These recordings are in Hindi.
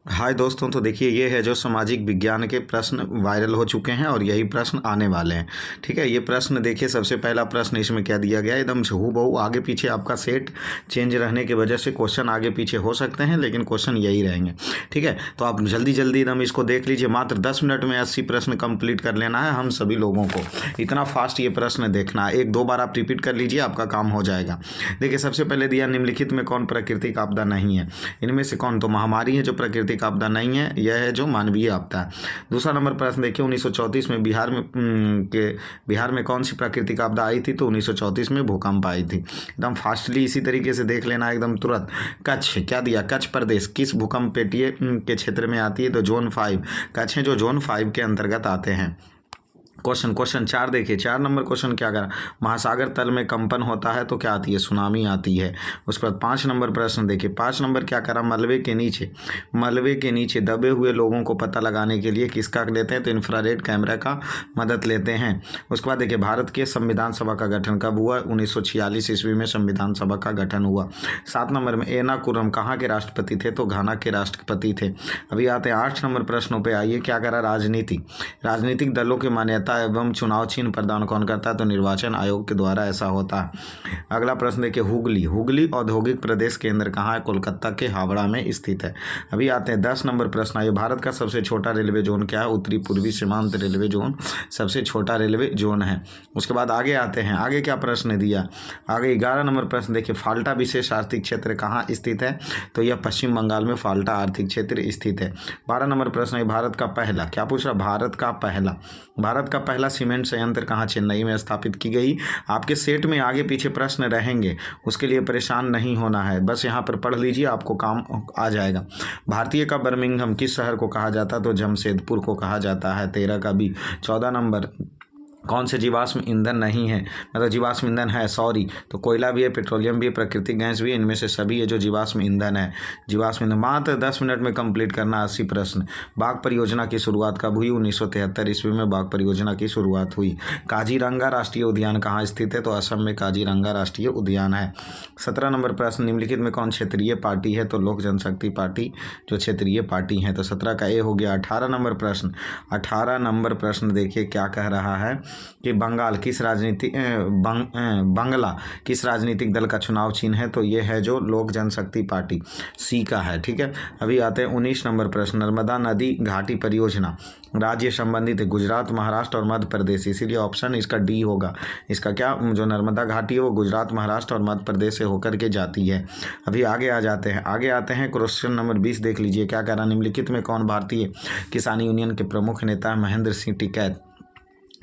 हाय दोस्तों, तो देखिए ये है जो सामाजिक विज्ञान के प्रश्न वायरल हो चुके हैं और यही प्रश्न आने वाले हैं। ठीक है, ये प्रश्न देखिए, सबसे पहला प्रश्न इसमें क्या दिया गया है, एकदम हूबहू आगे पीछे आपका सेट चेंज रहने की वजह से क्वेश्चन आगे पीछे हो सकते हैं, लेकिन क्वेश्चन यही रहेंगे। ठीक है, तो आप जल्दी जल्दी एकदम इसको देख लीजिए। मात्र 10 मिनट में 80 प्रश्न कंप्लीट कर लेना है हम सभी लोगों को। इतना फास्ट ये प्रश्न देखना है, 1-2 बार आप रिपीट कर लीजिए, आपका काम हो जाएगा। देखिए, सबसे पहले दिया निम्नलिखित में कौन प्राकृतिक आपदा नहीं है। इनमें से कौन, तो महामारी है जो प्राकृतिक आपदा नहीं है, यह है जो मानवीय आपदा है। दूसरा नंबर प्रश्न देखिए, 1934 में बिहार में कौन सी प्राकृतिक आपदा आई थी, तो 1934 में भूकंप आई थी। एकदम फास्टली इसी तरीके से देख लेना एकदम तुरंत। कच्छ क्या दिया, कच्छ प्रदेश किस भूकंप पेटीय के क्षेत्र में आती है, तो जोन 5। कच्छ है जो जोन 5 के अंतर्गत आते हैं। क्वेश्चन 4 देखिए, 4 नंबर क्वेश्चन क्या करा, महासागर तल में कंपन होता है तो क्या आती है, सुनामी आती है। उसके बाद 5 नंबर प्रश्न देखिए, 5 नंबर क्या करा, मलबे के नीचे दबे हुए लोगों को पता लगाने के लिए किसका लेते हैं, तो इंफ्रारेड कैमरा का मदद लेते हैं। उसके बाद देखिए, भारत के संविधान सभा का गठन कब हुआ, 1946 ईस्वी में संविधान सभा का गठन हुआ। 7 नंबर में एना कुरम कहाँ के राष्ट्रपति थे, तो घाना के राष्ट्रपति थे। अभी आते हैं 8 नंबर प्रश्नों पर। आइए, क्या करा, राजनीतिक दलों की मान्यता एवं चुनाव चिन्ह प्रदान कौन करता है, तो निर्वाचन आयोग के द्वारा ऐसा होता है। अगला प्रश्न देखिए, हुगली औद्योगिक प्रदेश केंद्र कहाँ है, कोलकाता के हावड़ा में स्थित है। अभी आते हैं 10 नंबर प्रश्न। ये भारत का सबसे छोटा रेलवे जोन क्या है, उत्तरी पूर्वी सीमांत रेलवे जोन सबसे छोटा रेलवे जोन है। उसके बाद आगे आते हैं, आगे क्या प्रश्न दिया, आगे 11 नंबर प्रश्न देखिए, फाल्टा विशेष आर्थिक क्षेत्र कहाँ स्थित है, तो यह पश्चिम बंगाल में फाल्टा आर्थिक क्षेत्र स्थित है। 12 नंबर प्रश्न है, भारत का पहला, क्या पूछ रहा, भारत का पहला सीमेंट संयंत्र कहाँ, चेन्नई में स्थापित की गई। आपके सेट में आगे पीछे प्रश्न रहेंगे, उसके लिए परेशान नहीं होना है, बस यहाँ पर पढ़ लीजिए, आपको काम आ जाएगा। भारतीय का बर्मिंघम किस शहर को कहा जाता है, तो जमशेदपुर को कहा जाता है। 13 का बी। 14 नंबर, कौन से जीवाश्म ईंधन नहीं है, मतलब जीवाश्म ईंधन है, सॉरी, तो कोयला भी है, पेट्रोलियम भी है, प्राकृतिक गैस भी है, इनमें से सभी है जो जीवाश्म ईंधन है। जीवाश्म ईंधन मात्र 10 मिनट में कंप्लीट करना। 80 प्रश्न। बाघ परियोजना की शुरुआत कब हुई, 1973 ईस्वी में बाघ परियोजना की शुरुआत हुई। काजीरंगा राष्ट्रीय उद्यान कहाँ स्थित है, तो असम में काजीरंगा राष्ट्रीय उद्यान है। 17 नंबर प्रश्न, निम्नलिखित में कौन क्षेत्रीय पार्टी है, तो लोक जनशक्ति पार्टी जो क्षेत्रीय पार्टी है, तो 17 का ए हो गया। 18 नंबर प्रश्न, 18 नंबर प्रश्न देखिए क्या कह रहा है कि बांग्ला किस राजनीतिक दल का चुनाव चिन्ह है, तो ये है जो लोक जनशक्ति पार्टी, सी का है। ठीक है, अभी आते हैं 19 नंबर प्रश्न, नर्मदा नदी घाटी परियोजना राज्य संबंधित है, गुजरात, महाराष्ट्र और मध्य प्रदेश, इसीलिए ऑप्शन इसका डी होगा। इसका क्या, जो नर्मदा घाटी है वो गुजरात, महाराष्ट्र और मध्य प्रदेश से होकर के जाती है। अभी आगे आते हैं क्वेश्चन नंबर 20 देख लीजिए, क्या कह रहा, निम्नलिखित में कौन भारतीय किसान यूनियन के प्रमुख नेता है, महेंद्र सिंह टिकैत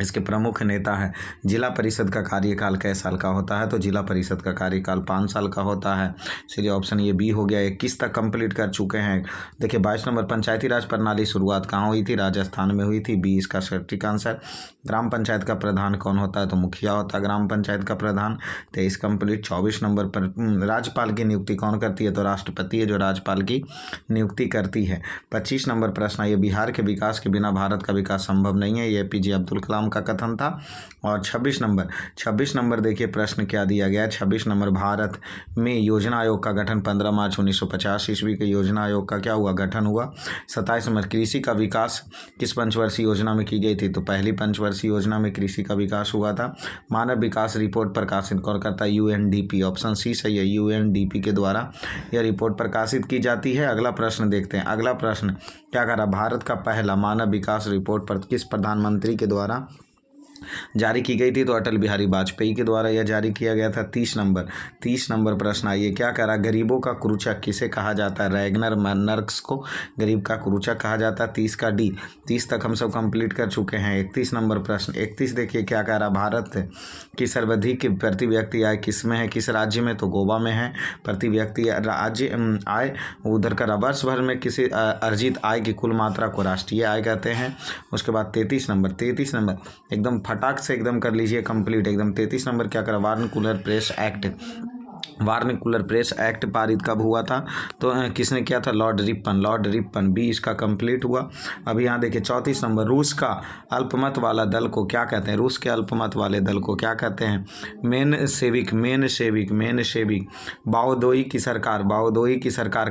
इसके प्रमुख नेता है। जिला परिषद का कार्यकाल कै साल का होता है, तो जिला परिषद का कार्यकाल 5 साल का होता है, इसलिए ऑप्शन ये बी हो गया। 21 तक कंप्लीट कर चुके हैं। देखिए 22 नंबर, पंचायती राज प्रणाली शुरुआत कहाँ हुई थी, राजस्थान में हुई थी, बी इसका सटीक आंसर। ग्राम पंचायत का प्रधान कौन होता है, तो मुखिया होता है ग्राम पंचायत का प्रधान। 23 कंप्लीट। 24 नंबर पर, राज्यपाल की नियुक्ति कौन करती है, तो राष्ट्रपति है जो राज्यपाल की नियुक्ति करती है। 25 नंबर प्रश्न, ये बिहार के विकास के बिना भारत का विकास संभव नहीं है, ये APJ अब्दुल कलाम का कथन था। और 26 नंबर देखिए प्रश्न क्या दिया गया है। 26 नंबर, भारत में योजना आयोग का गठन 15 मार्च 1950 ईस्वी के योजना आयोग का क्या हुआ, गठन हुआ। 27 नंबर, कृषि का विकास किस पंचवर्षीय योजना में की गई थी, तो पहली पंचवर्षीय योजना में कृषि का विकास हुआ था। मानव विकास रिपोर्ट प्रकाशित कौन करता है, UNDP, ऑप्शन सी सही है, UNDP के द्वारा यह रिपोर्ट प्रकाशित की जाती है। अगला प्रश्न देखते हैं। अगला प्रश्न क्या कह रहा, भारत का पहला मानव विकास रिपोर्ट पर किस प्रधानमंत्री के द्वारा जारी की गई थी, तो अटल बिहारी वाजपेयी के द्वारा यह जारी किया गया था। 30 नंबर प्रश्न, आइए क्या कह रहा, गरीबों का क्रूचक किसे कहा जाता है, रैगनर मैनर्स को गरीब का क्रूचक कहा जाता है। 30 का डी। 30 तक हम सब कंप्लीट कर चुके हैं। 31 नंबर प्रश्न, 31 देखिए क्या कह रहा, भारत की सर्वाधिक प्रति व्यक्ति आय किस में है, किस राज्य में, तो गोवा में है। प्रति व्यक्ति राज्य आय, उधर का वर्ष भर में किसी अर्जित आय की कुल मात्रा को राष्ट्रीय आय कहते हैं। उसके बाद 33 नंबर एकदम फटाक से एकदम कर लीजिए कंप्लीट एकदम। 33 नंबर क्या करा, vernacular press act vernacular press act पारित कब हुआ था? तो किसने किया था? Lord Ripon. बी इसका कंप्लीट हुआ। अब यहाँ देखिए 34 नंबर, रूस का अल्पमत वाला दल को क्या कहते हैं? रूस के अल्पमत वाले दल को क्या कहते हैं? मेन शेविक। बाओदोई की सरकार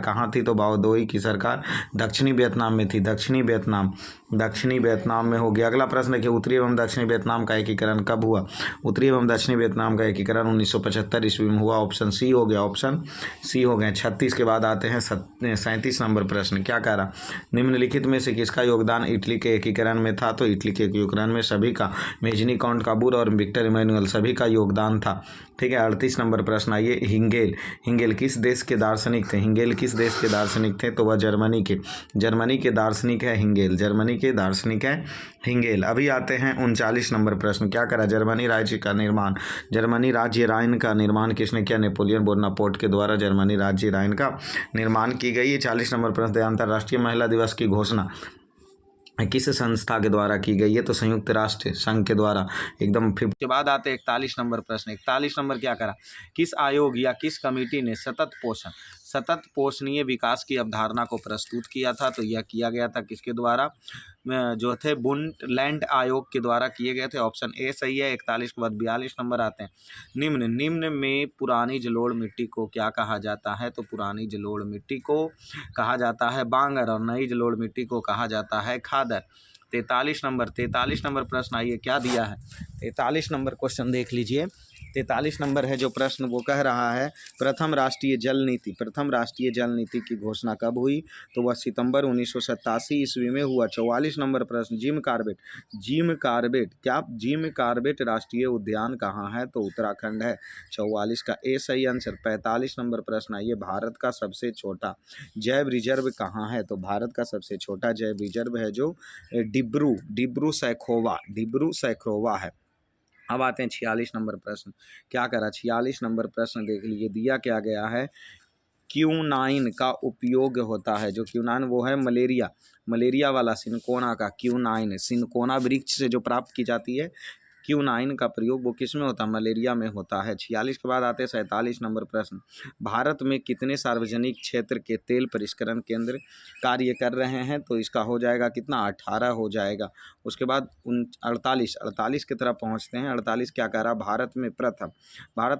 कहाँ थी? तो बाओदोई की सरकार दक्षिणी वियतनाम में थी। दक्षिणी वियतनाम में हो गया। अगला प्रश्न देखिए, उत्तरी एवं दक्षिणी वियतनाम का एकीकरण कब हुआ? उत्तरी एवं दक्षिणी वियतनाम का एकीकरण 1975 ईस्वी में हुआ। ऑप्शन सी हो गया। 36 के बाद आते हैं 37 नंबर प्रश्न। क्या कह रहा? निम्नलिखित में से किसका योगदान इटली के एकीकरण में था? तो इटली के एकीकरण में सभी का, मेजनी काउंट काबूर और विक्टर इमैनुअल सभी का योगदान था। ठीक है। 38 नंबर प्रश्न आइए, हिंगेल किस देश के दार्शनिक थे? तो वह जर्मनी के दार्शनिक है हिंगेल। अभी आते हैं 39 नंबर प्रश्न। क्या करा? जर्मनी राज्य राइन का निर्माण किसने किया? नेपोलियन बोनापार्ट के द्वारा जर्मनी राज्य राइन का निर्माण की गई। 40 नंबर प्रश्न, अंतर्राष्ट्रीय महिला दिवस की घोषणा किस संस्था के द्वारा की गई है? तो संयुक्त राष्ट्र संघ के द्वारा। एकदम 50 के बाद आते 41 नंबर प्रश्न। 41 नंबर क्या करा? किस आयोग या किस कमेटी ने सतत पोषणीय विकास की अवधारणा को प्रस्तुत किया था? तो यह किया गया था किसके द्वारा? जो थे बुंडलैंड आयोग के द्वारा किए गए थे। ऑप्शन ए सही है। 41 के बाद 42 नंबर आते हैं। निम्न में पुरानी जलोढ़ मिट्टी को क्या कहा जाता है? तो पुरानी जलोढ़ मिट्टी को कहा जाता है बांगर और नई जलोढ़ मिट्टी को कहा जाता है खादर। 43 नंबर प्रश्न आइए, क्या दिया है? 43 नंबर क्वेश्चन देख लीजिए। 43 नंबर है जो प्रश्न, वो कह रहा है प्रथम राष्ट्रीय जल नीति की घोषणा कब हुई? तो वह सितंबर 1987 ईस्वी में हुआ। 44 नंबर प्रश्न, जिम कार्बेट राष्ट्रीय उद्यान कहाँ है? तो उत्तराखंड है। 44 का ए सही आंसर। 45 नंबर प्रश्न आइए, भारत का सबसे छोटा जैव रिजर्व कहाँ है? तो भारत का सबसे छोटा जैव रिजर्व है जो डिब्रू सैखोवा है। अब आते हैं 46 नंबर प्रश्न। क्या करा? 46 नंबर प्रश्न देख लीजिए, दिया क्या गया है? क्यूनाइन का उपयोग होता है। जो क्यूनाइन वो है मलेरिया वाला सिनकोना का क्यूनाइन, सिनकोना वृक्ष से जो प्राप्त की जाती है क्यूनाइन का प्रयोग वो किस में होता है? मलेरिया में होता है। 46 के बाद आते हैं 47 नंबर प्रश्न। भारत में कितने सार्वजनिक क्षेत्र के तेल परिष्करण केंद्र कार्य कर रहे हैं? तो इसका हो जाएगा कितना? 18 हो जाएगा। उसके बाद 48 की तरफ पहुंचते हैं। 48 क्या कह रहा? भारत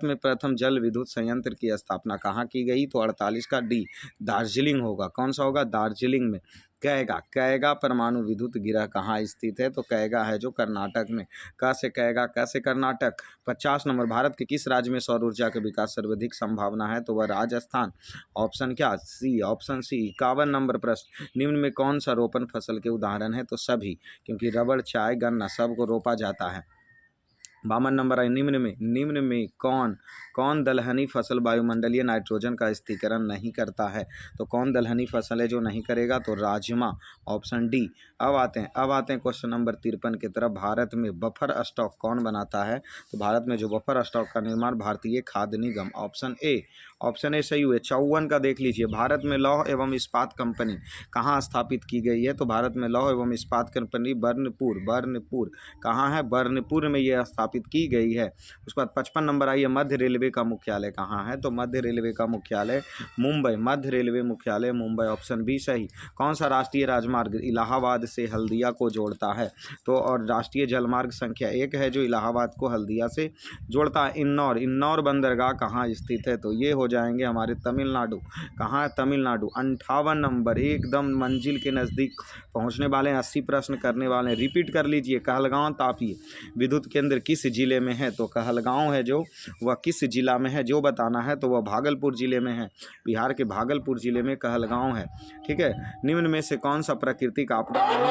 में प्रथम जल विद्युत संयंत्र की स्थापना कहाँ की गई? तो 48 का डी दार्जिलिंग होगा। कौन सा होगा? दार्जिलिंग में। कैगा परमाणु विद्युत गृह कहाँ स्थित है? तो कैगा है जो कर्नाटक में। कैसे कैगा, कैसे कर्नाटक। 50 नंबर, भारत के किस राज्य में सौर ऊर्जा के विकास सर्वाधिक संभावना है? तो वह राजस्थान। ऑप्शन 51 नंबर प्रश्न, निम्न में कौन सा रोपण फसल के उदाहरण है? तो सभी, क्योंकि रबड़, चाय, गन्ना सब को रोपा जाता है। 52 नंबर है, निम्न में कौन दलहनी फसल वायुमंडलीय नाइट्रोजन का स्थिरीकरण नहीं करता है? तो कौन दलहनी फसल है जो नहीं करेगा? तो राजमा। Option D. अब आते हैं क्वेश्चन नंबर 53 की तरफ। भारत में बफर स्टॉक कौन बनाता है? तो भारत में जो बफर स्टॉक का निर्माण भारतीय खाद्य निगम। ऑप्शन ए सही हुए। 54 का देख लीजिए, भारत में लौह एवं इस्पात कंपनी कहाँ स्थापित की गई है? तो भारत में लौह एवं इस्पात कंपनी बर्नपुर कहाँ है? बर्नपुर में यह स्थापित की गई है। उसके बाद 55 नंबर आई है, मध्य रेलवे का मुख्यालय कहाँ है? तो मध्य रेलवे का मुख्यालय मुंबई। ऑप्शन बी सही। कौन सा राष्ट्रीय राजमार्ग इलाहाबाद से हल्दिया को जोड़ता है? तो और राष्ट्रीय जलमार्ग संख्या 1 है जो इलाहाबाद को हल्दिया से जोड़ता है। इंदौर बंदरगाह कहाँ स्थित है? तो ये हो जाएंगे हमारे तमिलनाडु। कहाँ है? तमिलनाडु। 58 नंबर, एकदम मंजिल के नज़दीक पहुँचने वाले हैं। 80 प्रश्न करने वाले हैं। रिपीट कर लीजिए, कहलगांव तापी विद्युत केंद्र किस जिले में है? तो कहलगांव है जो वह किस जिला में है जो बताना है, तो वह भागलपुर जिले में है। बिहार के भागलपुर जिले में कहलगांव है। ठीक है। निम्न में से कौन सा प्राकृतिक आपदा नहीं है?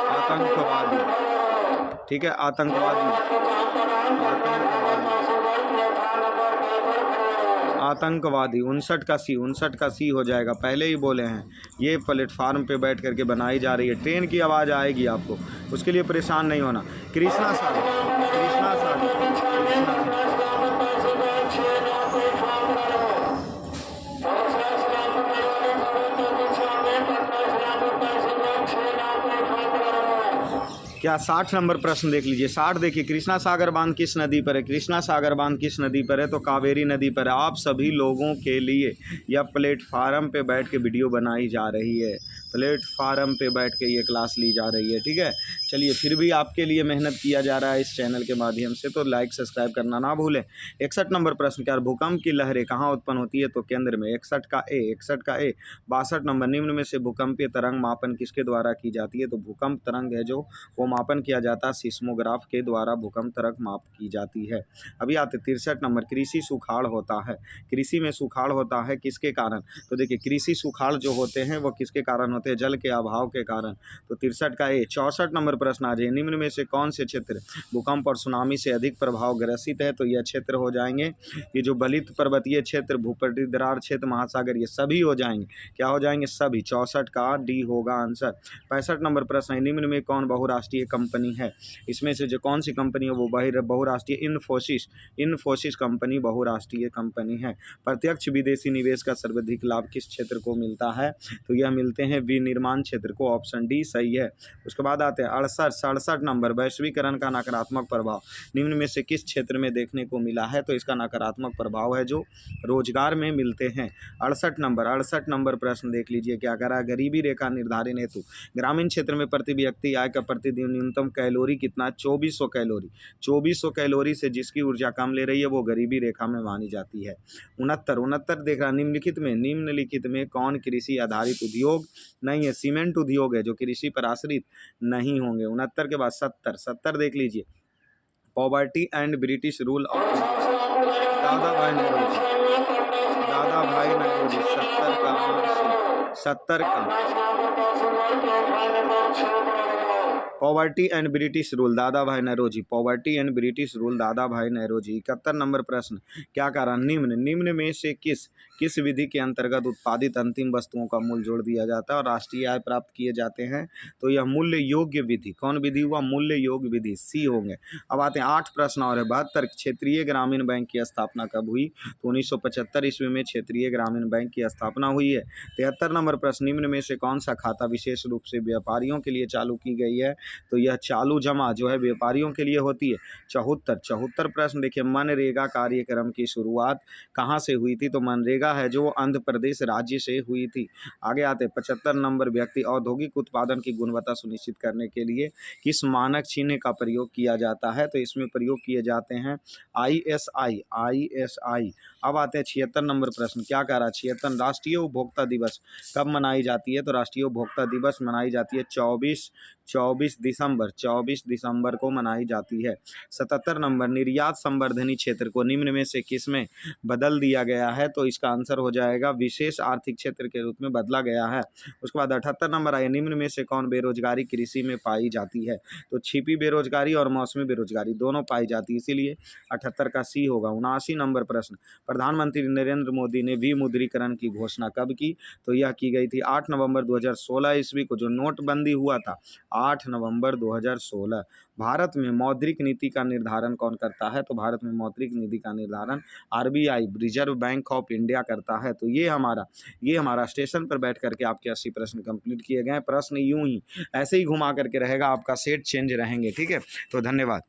आतंकवादी। ठीक है, आतंकवादी। 59 का सी हो जाएगा। पहले ही बोले हैं, ये प्लेटफार्म पे बैठ करके बनाई जा रही है। ट्रेन की आवाज़ आएगी आपको, उसके लिए परेशान नहीं होना। कृष्णा सागर। क्या 60 नंबर प्रश्न देख लीजिए। 60 देखिए, कृष्णा सागर बांध किस नदी पर है? कृष्णा सागर बांध किस नदी पर है? तो कावेरी नदी पर है। आप सभी लोगों के लिए यह प्लेटफार्म पे बैठ के वीडियो बनाई जा रही है, प्लेटफार्म पे बैठ के ये क्लास ली जा रही है, ठीक है। चलिए, फिर भी आपके लिए मेहनत किया जा रहा है इस चैनल के माध्यम से, तो लाइक सब्सक्राइब करना ना भूलें। 61 नंबर प्रश्न, क्या भूकंप की लहरें कहाँ उत्पन्न होती है? तो केंद्र में। 61 का ए, 61 का ए। 62 नंबर, निम्न में से भूकंपीय तरंग मापन किसके द्वारा की जाती है? तो भूकंप तरंग है जो वो मापन किया जाता है सिस्मोग्राफ के द्वारा, भूकंप तरंग माप की जाती है। अभी आते 63 नंबर, कृषि सुखाड़ होता है। कृषि में सुखाड़ होता है किसके कारण? तो देखिए, कृषि सुखाड़ जो होते हैं वो किसके कारण होते हैं? जल के अभाव के कारण। तो 63 का ए। 64 नंबर प्रश्न आ जाए, निम्न में से कौन से क्षेत्र भूकंप और सुनामी से अधिक प्रभाव ग्रसित है? तो यह क्षेत्र हो जाएंगे ये जो बलित पर्वतीय क्षेत्र, भूपटि दरार क्षेत्र, महासागर, ये सभी हो जाएंगे। क्या हो जाएंगे? सभी। 64 का डी होगा आंसर। 65 नंबर प्रश्न है, निम्न में कौन बहुराष्ट्रीय कंपनी है? इसमें से जो कौन सी कंपनी है वो बहुराष्ट्रीय? इन्फोसिस कंपनी बहुराष्ट्रीय कंपनी है। प्रत्यक्ष विदेशी निवेश का सर्वाधिक लाभ किस क्षेत्र को मिलता है? तो यह मिलते हैं विनिर्माण क्षेत्र को, ऑप्शन डी सही है। उसके बाद आते हैं 67 नंबर, वैश्वीकरण का नकारात्मक प्रभाव निम्न में से किस क्षेत्र में देखने को मिला है? तो इसका नकारात्मक प्रभाव है जो रोजगार में मिलते हैं। 68 नंबर प्रश्न देख लीजिए, क्या करा? गरीबी रेखा निर्धारण हेतु ग्रामीण क्षेत्र में प्रति व्यक्ति आय का प्रतिदिन न्यूनतम कैलोरी कितना? 2400 कैलोरी। 2400 कैलोरी से जिसकी ऊर्जा कम ले रही है वो गरीबी रेखा में मानी जाती है। 69 देख रहा, निम्नलिखित में कौन कृषि आधारित उद्योग नहीं है? सीमेंट उद्योग है जो कृषि पर आश्रित नहीं होंगे। 69 के बाद 70 देख लीजिए, poverty and British rule of दादा भाई नौरोजी, दादा भाई नौरोजी। 70 का poverty and British rule, Dadabhai Naoroji. Poverty and British rule, Dadabhai Naoroji. 71 number प्रश्न, क्या कारण? निम्न में से किस विधि के अंतर्गत उत्पादित अंतिम वस्तुओं का मूल्य जोड़ दिया जाता है और राष्ट्रीय आय प्राप्त किए जाते हैं? तो यह मूल्य योग्य विधि। कौन विधि हुआ? मूल्य योग्य विधि, सी होंगे। अब आते हैं 8 प्रश्न और है। 72, क्षेत्रीय ग्रामीण बैंक की स्थापना कब हुई? तो 1975 ईस्वी में क्षेत्रीय ग्रामीण बैंक की स्थापना हुई है। 73 नंबर प्रश्न, निम्न में से कौन सा खाता विशेष रूप से व्यापारियों के लिए चालू की गई है? तो यह चालू जमा जो है व्यापारियों के लिए होती है। 74 प्रश्न देखिए, मनरेगा कार्यक्रम की शुरुआत कहाँ से हुई थी? तो मनरेगा है जो आंध्र प्रदेश राज्य से हुई थी। आगे आते 75 नंबर, व्यक्ति औद्योगिक उत्पादन की गुणवत्ता सुनिश्चित करने के लिए किस मानक चिन्ह का प्रयोग किया जाता है? तो इसमें प्रयोग किए जाते हैं ISI। अब आते हैं 76 नंबर प्रश्न, क्या कह रहा है? 76, राष्ट्रीय उपभोक्ता दिवस कब मनाई जाती है? तो राष्ट्रीय उपभोक्ता दिवस मनाई जाती है 24 दिसंबर को मनाई जाती है। 77 नंबर, निर्यात संवर्धनी क्षेत्र को निम्न में से किस में बदल दिया गया है? तो इसका आंसर हो जाएगा विशेष आर्थिक क्षेत्र के रूप में बदला गया है। उसके बाद 78 नंबर आए, निम्न में से कौन बेरोजगारी कृषि में पाई जाती है? तो छिपी बेरोजगारी और मौसमी बेरोजगारी दोनों पाई जाती है, इसीलिए 78 का सी होगा। 79 नंबर प्रश्न, प्रधानमंत्री नरेंद्र मोदी ने विमुद्रीकरण की घोषणा कब की? तो यह की गई थी 8 नवंबर 2016 ईस्वी को, जो नोटबंदी हुआ था 8 नवंबर 2016। भारत में मौद्रिक नीति का निर्धारण कौन करता है? तो भारत में मौद्रिक नीति का निर्धारण RBI, reserve bank of India करता है। तो ये हमारा स्टेशन पर बैठ करके आपके 80 प्रश्न कंप्लीट किए गए। प्रश्न यूं ही ऐसे ही घुमा करके रहेगा, आपका सेट चेंज रहेंगे, ठीक है। तो धन्यवाद।